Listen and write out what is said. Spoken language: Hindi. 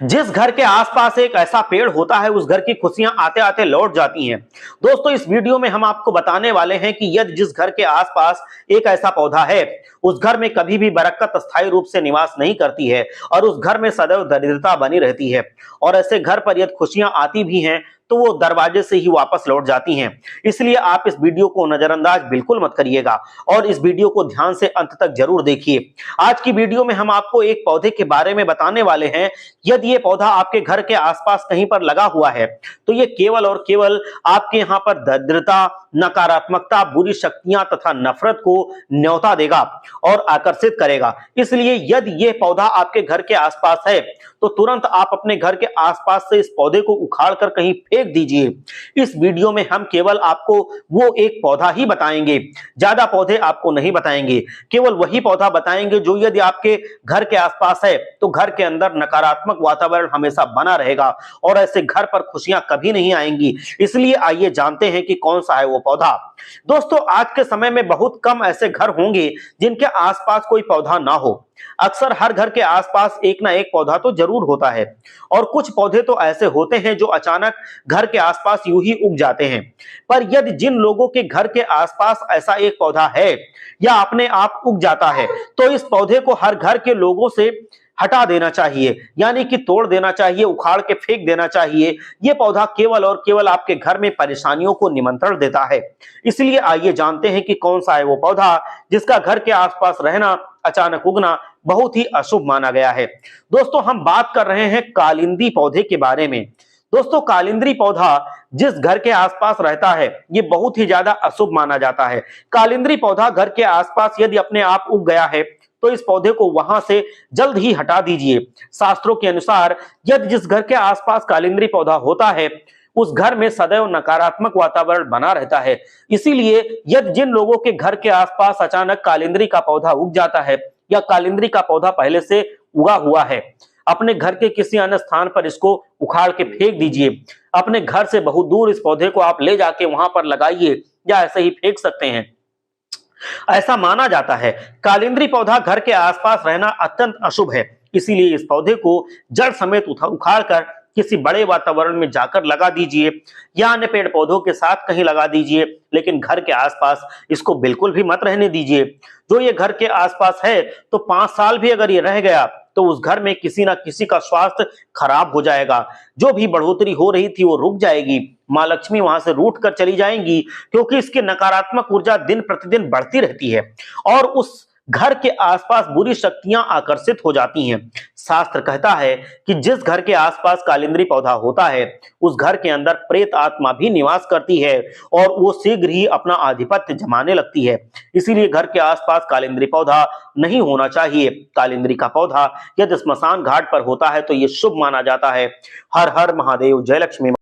जिस घर के आसपास एक ऐसा पेड़ होता है उस घर की खुशियां आते आते लौट जाती हैं। दोस्तों, इस वीडियो में हम आपको बताने वाले हैं कि यदि जिस घर के आसपास एक ऐसा पौधा है उस घर में कभी भी बरकत स्थायी रूप से निवास नहीं करती है और उस घर में सदैव दरिद्रता बनी रहती है। और ऐसे घर पर यदि खुशियां आती भी हैं तो वो दरवाजे से ही वापस लौट जाती हैं। इसलिए आप इस वीडियो को नजरअंदाज बिल्कुल मत करिएगा और इस वीडियो को ध्यान से अंत तक जरूर देखिए। आज की वीडियो में हम आपको एक पौधे के बारे में बताने वाले हैं। यदि ये पौधा आपके घर के आसपास कहीं पर लगा हुआ है तो ये केवल और केवल आपके यहाँ पर दरिद्रता, नकारात्मकता, बुरी शक्तियां तथा नफरत को न्योता देगा और आकर्षित करेगा। इसलिए यदि ये पौधा आपके घर के आसपास है तो तुरंत आप अपने घर के आसपास से इस पौधे को उखाड़ कर कहीं फेंक दीजिए। इस वीडियो में हम केवल आपको वो एक पौधा ही बताएंगे, ज्यादा पौधे आपको नहीं बताएंगे। केवल वही पौधा बताएंगे जो यदि आपके घर के आसपास है तो घर के अंदर नकारात्मक वातावरण हमेशा बना रहेगा और ऐसे घर पर खुशियां कभी नहीं आएंगी। इसलिए आइए जानते हैं कि कौन सा है वो पौधा। दोस्तों, आज के समय में बहुत कम ऐसे घर होंगे जिनके आसपास कोई पौधा ना हो। अक्सर हर घर के आसपास एक ना एक पौधा तो जरूर होता है और कुछ पौधे तो ऐसे होते हैं जो अचानक घर के आसपास यूं ही उग जाते हैं। पर यदि जिन लोगों के घर के आसपास ऐसा एक पौधा है या अपने आप उग जाता है तो इस पौधे को हर घर के लोगों से हटा देना चाहिए, यानी कि तोड़ देना चाहिए, उखाड़ के फेंक देना चाहिए। यह पौधा केवल और केवल आपके घर में परेशानियों को निमंत्रण देता है। इसलिए आइए जानते हैं कि कौन सा है वो पौधा जिसका घर के आसपास रहना, अचानक उगना बहुत ही अशुभ माना गया है। दोस्तों, हम बात कर रहे हैं कालिंदी पौधे के बारे में। दोस्तों, कालिंदी पौधा जिस घर के आसपास रहता है ये बहुत ही ज्यादा अशुभ माना जाता है। कालिंदी पौधा घर के आसपास यदि अपने आप उग गया है तो इस पौधे को वहां से जल्द ही हटा दीजिए। शास्त्रों के अनुसार यदि जिस घर के आसपास कालिंदी पौधा होता है उस घर में सदैव नकारात्मक वातावरण बना रहता है। इसीलिए यदि जिन लोगों के घर के आसपास अचानक कालिंदी का पौधा उग जाता है या कालिंदी का पौधा पहले से उगा हुआ है, अपने घर के किसी अन्य स्थान पर इसको उखाड़ के फेंक दीजिए। अपने घर से बहुत दूर इस पौधे को आप ले जाके वहां पर लगाइए या ऐसे ही फेंक सकते हैं। ऐसा माना जाता है कालिंदी पौधा घर के आसपास रहना अत्यंत अशुभ है। इसीलिए इस पौधे को जड़ समेत उखाड़ कर किसी बड़े वातावरण में जाकर लगा दीजिए या अन्य पेड़ पौधों के साथ कहीं लगा दीजिए, लेकिन घर के आसपास इसको बिल्कुल भी मत रहने दीजिए। जो ये घर के आसपास है तो 5 साल भी अगर ये रह गया तो उस घर में किसी ना किसी का स्वास्थ्य खराब हो जाएगा। जो भी बढ़ोतरी हो रही थी वो रुक जाएगी। मां लक्ष्मी वहां से रूठ कर चली जाएंगी क्योंकि इसकी नकारात्मक ऊर्जा दिन प्रतिदिन बढ़ती रहती है और उस घर के आसपास बुरी शक्तियां आकर्षित हो जाती हैं। शास्त्र कहता है कि जिस घर के आसपास कालिंदी पौधा होता है उस घर के अंदर प्रेत आत्मा भी निवास करती है और वो शीघ्र ही अपना आधिपत्य जमाने लगती है। इसीलिए घर के आसपास कालिंदी पौधा नहीं होना चाहिए। कालिंदी का पौधा यदि स्मशान घाट पर होता है तो ये शुभ माना जाता है। हर हर महादेव, जय लक्ष्मी।